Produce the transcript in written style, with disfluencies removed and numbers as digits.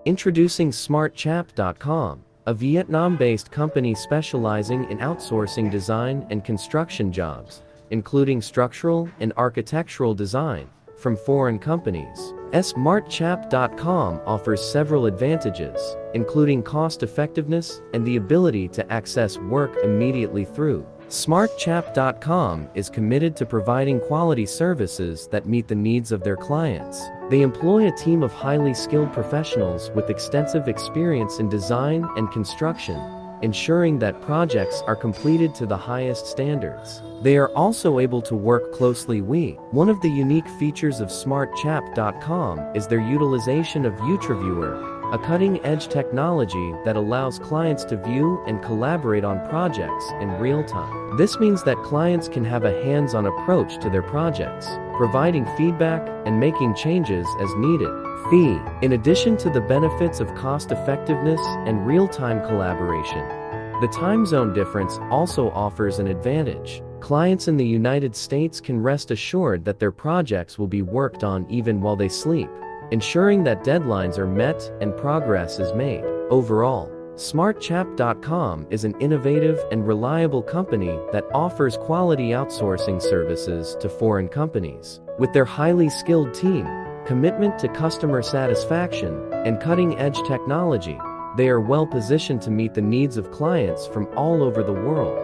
Introducing Smartechap.com, a Vietnam-based company specializing in outsourcing design and construction jobs, including structural and architectural design, from foreign companies. Smartechap.com offers several advantages, including cost-effectiveness and the ability to access work immediately through. Smartechap.com is committed to providing quality services that meet the needs of their clients. They employ a team of highly skilled professionals with extensive experience in design and construction, ensuring that projects are completed to the highest standards. They are also able to work closely with. One of the unique features of Smartechap.com is their utilization of UltraViewer, a cutting-edge technology that allows clients to view and collaborate on projects in real time. This means that clients can have a hands-on approach to their projects, providing feedback and making changes as needed. Fee. In addition to the benefits of cost-effectiveness and real-time collaboration, the time zone difference also offers an advantage. Clients in the United States can rest assured that their projects will be worked on even while they sleep, ensuring that deadlines are met and progress is made. Overall, Smartechap.com is an innovative and reliable company that offers quality outsourcing services to foreign companies. With their highly skilled team, commitment to customer satisfaction, and cutting-edge technology, they are well positioned to meet the needs of clients from all over the world.